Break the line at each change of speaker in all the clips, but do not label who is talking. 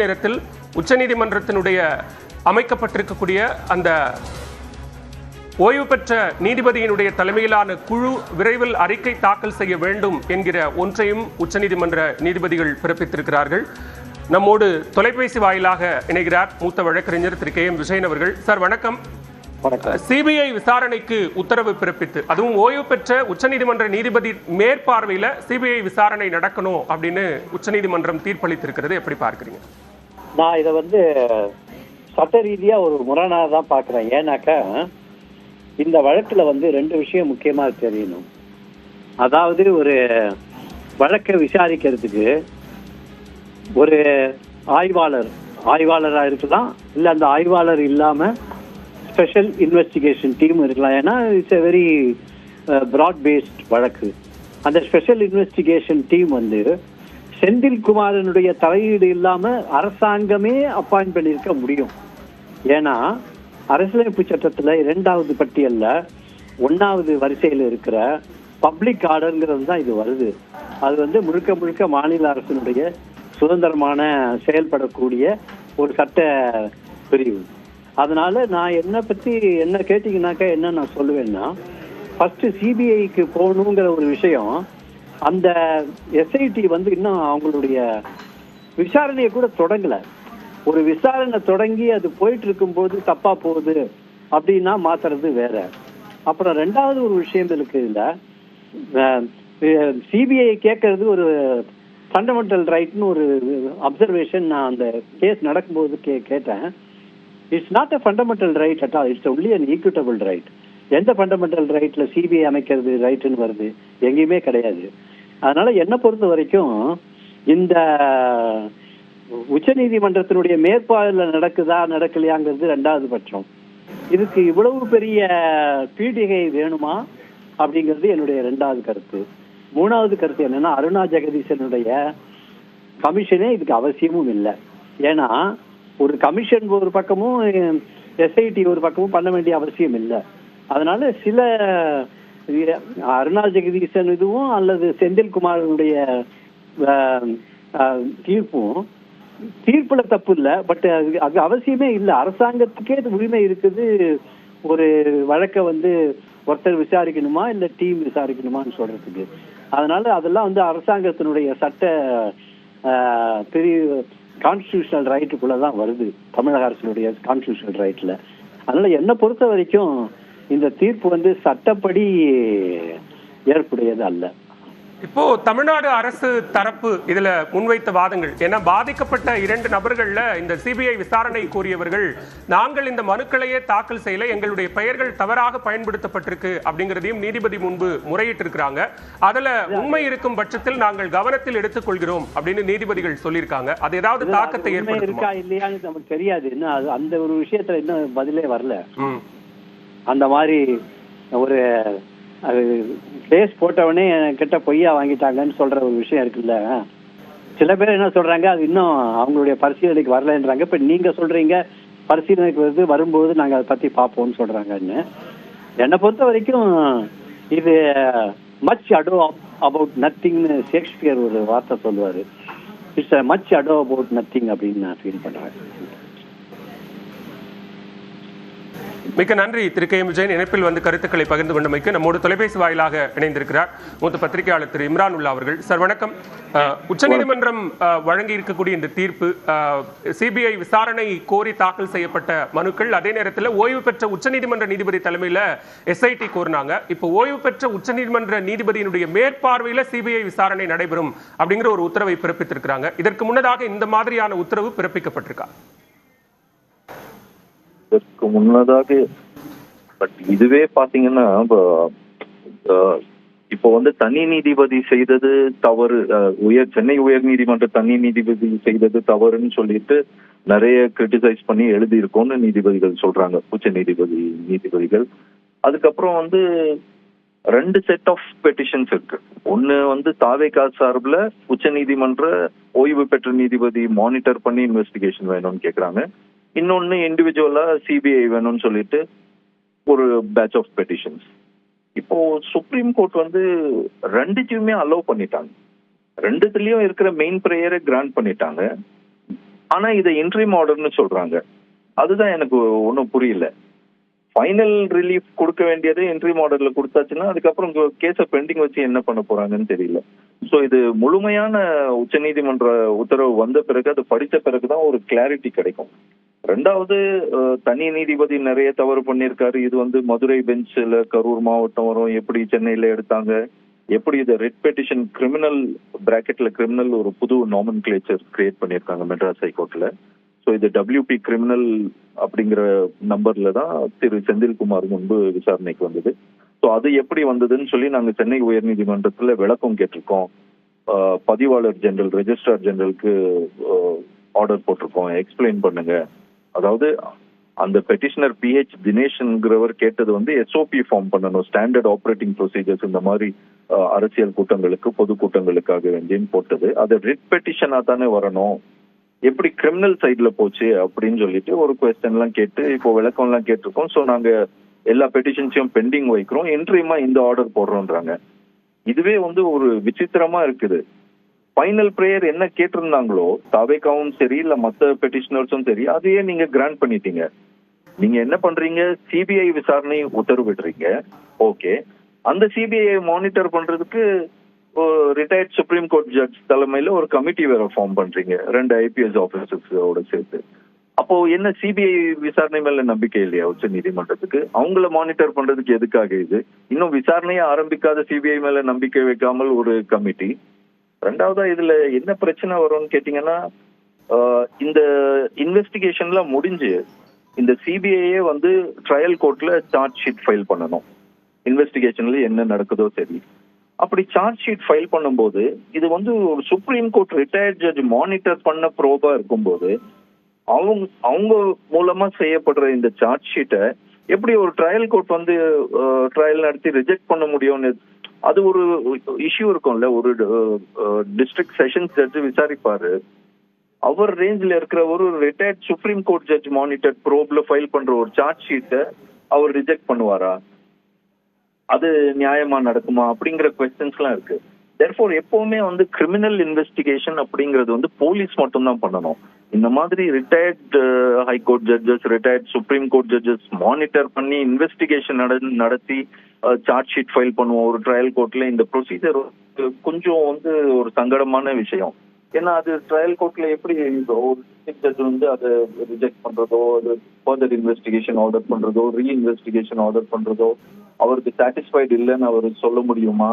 நேரத்தில் உச்சநீதிமன்றத்தினுடைய அமைக்கப்பட்டிருக்கக்கூடிய அந்த ஓய்வு பெற்ற நீதிபதியினுடைய தலைமையிலான குழு விரைவில் அறிக்கை தாக்கல் செய்ய வேண்டும் என்கிற ஒன்றையும் உச்சநீதிமன்ற நீதிபதிகள் பிறப்பித்திருக்கிறார்கள். நம்மோடு தொலைபேசி வாயிலாக இணைகிறார் மூத்த வழக்கறிஞர் திரு கே.எம். விஜயன் அவர்கள். சார் வணக்கம். சிபிஐ விசாரணைக்கு உத்தரவு பிறப்பித்து, அதுவும் ஓய்வு பெற்ற உச்சநீதிமன்ற நீதிபதி மேற்பார்வையில சிபிஐ விசாரணை நடக்கணும் அப்படின்னு உச்சநீதிமன்றம் தீர்ப்பளித்திருக்கிறது. எப்படி பார்க்கிறீங்க?
நான் இதை சட்ட ரீதியா ஒரு முரணாக தான் பாக்குறேன். ஏன்னாக்கா இந்த வழக்குல ரெண்டு விஷயம் முக்கியமா தெரியணும். அதாவது ஒரு வழக்கை விசாரிக்கிறதுக்கு ஒரு ஆய்வாளரா இருக்கலாம், இல்ல அந்த ஆய்வாளர் இல்லாம ஸ்பெஷல் இன்வெஸ்டிகேஷன் டீம் இருக்கலாம். ஏன்னா it's a very broad based வழக்கு. அந்த ஸ்பெஷல் இன்வெஸ்டிகேஷன் டீம் செந்தில்குமாரனுடைய தலையீடு இல்லாம அரசாங்கமே அப்பாயிண்ட் பண்ணியிருக்க முடியும். ஏன்னா அரசியலமைப்பு சட்டத்துல 2வது பட்டியல்ல 1வது வரிசையில் இருக்கிற பப்ளிக் ஆர்டர்ங்கிறது தான் இது வருது. அது முழுக்க முழுக்க மாநில அரசினுடைய சுதந்திரமான செயல்படக்கூடிய ஒரு சட்ட பிரிவு. அதனால நான் என்ன கேட்டீங்கன்னாக்கா என்ன நான் சொல்லுவேன்னா, ஃபர்ஸ்ட் சிபிஐக்கு போகணுங்கிற ஒரு விஷயம், அந்த எஸ்ஐடி இன்னும் அவங்களுடைய விசாரணையை கூட தொடங்கல. ஒரு விசாரணை தொடங்கி அது போயிட்டு இருக்கும்போது தப்பா போகுது அப்படின்னா மாத்துறது வேற. அப்புறம் 2வது ஒரு விஷயம் இருக்கு. இல்ல சிபிஐ கேட்கறது ஒரு ஃபண்டமெண்டல் ரைட்னு ஒரு அப்சர்வேஷன் நான் அந்த கேஸ் நடக்கும்போது கேட்டேன். It's not a fundamental right at all, it's only an equitable right. எந்த ஃபண்டமெண்டல் ரைட்ல சிபிஐ அமைக்கிறது ரைட்டுன்னு வருது? எங்கேயுமே கிடையாது. அதனால என்ன பொறுத்த வரைக்கும் இந்த உச்ச நீதிமன்றத்தினுடைய மேற்பார்வையில் நடக்குதா நடக்கலையாங்கிறது 2வது பட்சம். இதுக்கு இவ்வளவு பெரிய பீடிகை வேணுமா அப்படிங்கிறது என்னுடைய 2வது கருத்து. 3வது கருத்து என்னன்னா, அருணா ஜெகதீசனுடைய கமிஷனே இதுக்கு அவசியமும் இல்லை. ஏன்னா ஒரு கமிஷன் ஒரு பக்கமும் எஸ்ஐடி ஒரு பக்கமும் பண்ண வேண்டிய அவசியம் இல்லை. அதனால சில அருணா ஜெகதீசன் இதுவும் அல்லது செந்தில்குமாரனுடைய தீர்ப்புல தப்பு இல்லை. பட் அது அவசியமே இல்லை. அரசாங்கத்துக்கே உரிமை இருக்குது ஒரு வழக்கை ஒருத்தர் விசாரிக்கணுமா இல்ல டீம் விசாரிக்கணுமான்னு சொல்றதுக்கு. அதனால அதெல்லாம் அரசாங்கத்தினுடைய சட்ட பிரிவு கான்ஸ்டிடியூஷனல் ரைட்டுக்குள்ளதான் வருது, தமிழக அரசினுடைய கான்ஸ்டிடியூஷனல் ரைட்ல. அதனால என்ன பொறுத்த வரைக்கும் இந்த தீர்ப்பு சட்டப்படி ஏற்புடையது அல்ல.
இப்போ தமிழ்நாடு அரசு தரப்பு இதுல முன்வைத்த வாதங்கள், ஏன்னா பாதிக்கப்பட்ட 2 நபர்கள்ல இந்த சிபிஐ விசாரணை கோரியவர்கள், நாங்கள் இந்த மனுக்களையே தாக்கல் செய்யல, எங்களுடைய பெயர்கள் தவறாக பயன்படுத்தப்பட்டிருக்கு அப்படிங்கிறதையும் நீதிபதி முன்பு முறையிட்டு இருக்கிறாங்க. அதுல உண்மை இருக்கும் பட்சத்தில் நாங்கள் கவனத்தில் எடுத்துக் கொள்கிறோம் அப்படின்னு நீதிபதிகள் சொல்லியிருக்காங்க. அது ஏதாவது தாக்கத்தை ஏற்படுத்துமா
இல்லையான்னு நமக்கு தெரியாது. இன்னும் அந்த ஒரு விஷயத்துல இன்னும் பதிலே வரல. அந்த மாதிரி ஒரு கேஸ் போட்டவனே கிட்ட பொய்யா வாங்கிட்டாங்கன்னு சொல்ற ஒரு விஷயம் இருக்குல்ல. சில பேர் என்ன சொல்றாங்க, அது இன்னும் அவங்களுடைய பரிசீலனைக்கு வரலன்றாங்க. இப்ப நீங்க சொல்றீங்க பரிசீலனைக்கு வரும்போது நாங்க அதை பத்தி பார்ப்போம்னு சொல்றாங்கன்னு. என்னை பொறுத்த வரைக்கும் இது மச் அடோ அபவுட் நத்திங்னு ஷேக்ஸ்பியர் ஒரு வார்த்தை சொல்லுவாரு. இட்ஸ் மச் அடோ அபவுட் நத்திங் அப்படின்னு நான் ஃபீல் பண்றேன்.
மிக்க நன்றி திரு கே.எம். விஜயன். இணைப்பில் கருத்துக்களை பகிர்ந்து கொண்டமைக்கு. நம்மோடு தொலைபேசி வாயிலாக இணைந்திருக்கிறார் மூத்த பத்திரிகையாளர் திரு இம்ரான் உல்லா அவர்கள். சார் வணக்கம். உச்சநீதிமன்றம் வழங்கி இருக்கக்கூடிய இந்த தீர்ப்பு, சிபிஐ விசாரணை கோரி தாக்கல் செய்யப்பட்ட மனுக்கள், அதே நேரத்தில் ஓய்வு பெற்ற உச்சநீதிமன்ற நீதிபதி தலைமையில் எஸ்ஐடி கோரினாங்க. இப்போ ஓய்வு பெற்ற உச்சநீதிமன்ற நீதிபதியினுடைய மேற்பார்வையில சிபிஐ விசாரணை நடைபெறும் அப்படிங்கிற ஒரு உத்தரவை பிறப்பித்திருக்கிறாங்க. இதற்கு முன்னதாக இந்த மாதிரியான உத்தரவு பிறப்பிக்கப்பட்டிருக்கா?
இதற்கு முன்னதாக பட் இதுவே பாத்தீங்கன்னா இப்போ தனி நீதிபதி செய்தது தவறு, சென்னை உயர் நீதிமன்ற தனி நீதிபதி செய்தது தவறுன்னு சொல்லிட்டு நிறைய கிரிட்டிசைஸ் பண்ணி எழுதி இருக்கோம்னு நீதிபதிகள் சொல்றாங்க, உச்ச நீதிபதிகள். அதுக்கப்புறம் 2 செட் ஆஃப் பெட்டிஷன்ஸ் இருக்கு. ஒன்னு தாவேகா சார்பில் உச்ச நீதிமன்ற ஓய்வு பெற்ற நீதிபதி மானிட்டர் பண்ணி இன்வெஸ்டிகேஷன் வேணும்னு கேக்குறாங்க. இன்னொன்னு இண்டிவிஜுவலா சிபிஐ வேணும்னு சொல்லிட்டு ஒரு பேட்ச் ஆஃப் பெட்டிஷன்ஸ். இப்போ சுப்ரீம் கோர்ட் 2த்தையுமே அலோவ் பண்ணிட்டாங்க. 2த்துலயும் இருக்கிற மெயின் ப்ரேயரை கிராண்ட் பண்ணிட்டாங்க. ஆனா இதை இன்ட்ரீம் ஆர்டர்னு சொல்றாங்க. அதுதான் எனக்கு ஒன்றும் புரியல. ஃபைனல் ரிலீஃப் கொடுக்க வேண்டியது இன்ட்ரீம் ஆர்டர்ல கொடுத்தாச்சுன்னா அதுக்கப்புறம் கேஸை பெண்டிங் வச்சு என்ன பண்ண போறாங்கன்னு தெரியல. ஸோ இது முழுமையான உச்சநீதிமன்ற உத்தரவு வந்த பிறகு அது படித்த பிறகுதான் ஒரு கிளாரிட்டி கிடைக்கும். ரெண்டாவது, தனி நீதிபதி நிறைய தவறு பண்ணியிருக்காரு. இது வந்து மதுரை பெஞ்சில் கரூர் மாவட்டம் வரும், எப்படி சென்னையில எடுத்தாங்க, எப்படி இதை ரெட் பெட்டிஷன் கிரிமினல் பிராக்கெட்ல கிரிமினல் ஒரு புது நாமன்கிளேச்சர் கிரியேட் பண்ணியிருக்காங்க மெட்ராஸ் ஹைகோர்ட்ல. ஸோ இது WP கிரிமினல் அப்படிங்கிற நம்பர்ல தான் திரு செந்தில்குமார் முன்பு விசாரணைக்கு வந்தது. ஸோ அது எப்படி வந்ததுன்னு சொல்லி நாங்கள் சென்னை உயர்நீதிமன்றத்தில் விளக்கம் கேட்டிருக்கோம். பதிவாளர் ஜெனரல், ரெஜிஸ்ட்ரார் ஜெனரலுக்கு ஆர்டர் போட்டிருக்கோம், எக்ஸ்பிளைன் பண்ணுங்க. அதாவது அந்த பெட்டிஷனர் PH தினேஷ்ங்கிறவர் கேட்டது வந்து SOP ஃபார்ம் பண்ணணும், ஸ்டாண்டர்ட் ஆப்ரேட்டிங் ப்ரொசீஜர்ஸ், இந்த மாதிரி அரசியல் கூட்டங்களுக்கு பொதுக்கூட்டங்களுக்காக வேண்டின்னு போட்டது. அது ரிட் பெட்டிஷனா தானே வரணும், எப்படி கிரிமினல் சைட்ல போச்சு அப்படின்னு சொல்லிட்டு ஒரு குவெஸ்டன் எல்லாம் கேட்டு இப்போ விளக்கம் எல்லாம் கேட்டிருக்கோம். ஸோ நாங்க எல்லா பெட்டிஷன்ஸையும் பெண்டிங் வைக்கிறோம், இன்ட்ரீமா இந்த ஆர்டர் போடுறோன்றாங்க. இதுவே வந்து ஒரு விசித்திரமா இருக்குது. ஃபைனல் ப்ரேயர் என்ன கேட்டிருந்தாங்களோ தாவேக்காவும் சரி இல்ல மற்ற பெட்டிஷனர்ஸும் சரி, அதையே நீங்க கிராண்ட் பண்ணிட்டீங்க. நீங்க என்ன பண்றீங்க, CBI விசாரணை உத்தரவிடுறீங்க. ஓகே, அந்த CBI மானிட்டர் பண்றதுக்கு ரிட்டையர்ட் சுப்ரீம் கோர்ட் ஜட்ஜ் தலைமையில ஒரு கமிட்டி வேற ஃபார்ம் பண்றீங்க, 2 IPS ஆபீசர்ஸோட சேர்த்து. அப்போ என்ன CBI விசாரணை மேல நம்பிக்கை இல்லையா உச்ச நீதிமன்றத்துக்கு? அவங்கள மானிட்டர் பண்றதுக்கு எதுக்காக இது? இன்னும் விசாரணையை ஆரம்பிக்காத CBI மேல நம்பிக்கை வைக்காமல் ஒரு கமிட்டி. ரெண்டாவதா இதுல என்ன பிரச்சனை வரும்னு கேட்டீங்கன்னா, இந்த இன்வெஸ்டிகேஷன்ல முடிஞ்சு இந்த CBIயே வந்து ட்ரையல் கோர்ட்ல சார்ஜ் ஷீட் ஃபைல் பண்ணணும். இன்வெஸ்டிகேஷன்ல என்ன நடக்குதோ சரி, அப்படி சார்ஜ் ஷீட் ஃபைல் பண்ணும்போது இது வந்து ஒரு supreme court retired judge monitor பண்ண ப்ரோபா இருக்கும்போது அவங்க மூலமா செய்யப்படுற இந்த சார்ஜ் ஷீட்டை எப்படி ஒரு ட்ரையல் கோர்ட் வந்து ட்ரையல் நடத்தி ரிஜெக்ட் பண்ண முடியும்னு அது ஒரு இஷ்யூ இருக்கும்ல. ஒரு டிஸ்ட்ரிக்ட் செஷன்ஸ் ஜட்ஜ் விசாரிப்பாரு, அவர் ரேஞ்சில் இருக்கிற ஒரு retired supreme court judge monitor ப்ரோப்ல ஃபைல் பண்ற ஒரு சார்ஜ் ஷீட்டை அவர் ரிஜெக்ட் பண்ணுவாரா? அது நியாயமா நடக்குமா அப்படிங்கிற கொஸ்டின்ஸ் எல்லாம் இருக்கு. தேர்ஃபோர் எப்பவுமே வந்து கிரிமினல் இன்வெஸ்டிகேஷன் அப்படிங்கிறது வந்து போலீஸ் மட்டும்தான் பண்ணணும். இந்த மாதிரி retired high court judges, retired supreme court judges monitor பண்ணி இன்வெஸ்டிகேஷன் நடத்தி சார்ஜ் ஷீட் ஃபைல் பண்ணுவோம் ஒரு ட்ரையல் கோர்ட்ல. இந்த ப்ரொசீஜர் கொஞ்சம் வந்து ஒரு சங்கடமான விஷயம். ஏன்னா அது ட்ரையல் கோர்ட்ல எப்படி ஒரு ஜட்ஜ் வந்து அதை ரிஜெக்ட் பண்றதோ, அது ஃபர்தர் இன்வெஸ்டிகேஷன் ஆர்டர் பண்றதோ, ரீஇன்வெஸ்டிகேஷன் ஆர்டர் பண்றதோ, அவருக்கு சாட்டிஸ்ஃபைடு இல்லைன்னு அவர் சொல்ல முடியுமா?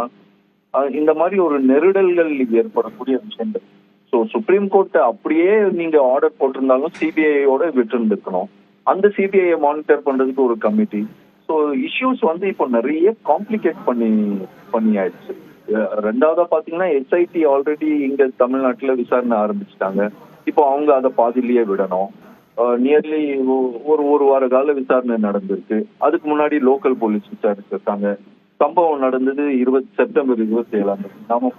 இந்த மாதிரி ஒரு நெருடல்கள் ஏற்படக்கூடிய விஷயங்கள். ஸோ சுப்ரீம் கோர்ட் அப்படியே நீங்க ஆர்டர் போட்டிருந்தாலும் CBIயோட விட்டு இருந்திருக்கணும். அந்த CBIயை மானிட்டர் பண்றதுக்கு ஒரு கமிட்டி. ஸோ இஷ்யூஸ் வந்து இப்போ நிறைய காம்ப்ளிகேட் பண்ணி ஆயிடுச்சு. ரெண்டாவதா பாத்தீங்கன்னா SIT ஆல்ரெடி இங்க தமிழ்நாட்டுல விசாரணை ஆரம்பிச்சுட்டாங்க. இப்போ அவங்க அதை பாதிலேயே விடணும். நியர்லி ஒரு வார கால விசாரணை நடந்திருக்கு. அதுக்கு முன்னாடி லோக்கல் போலீஸ் விசாரிச்சிருக்காங்க. சம்பவம் நடந்தது செப்டம்பர் 27. நாம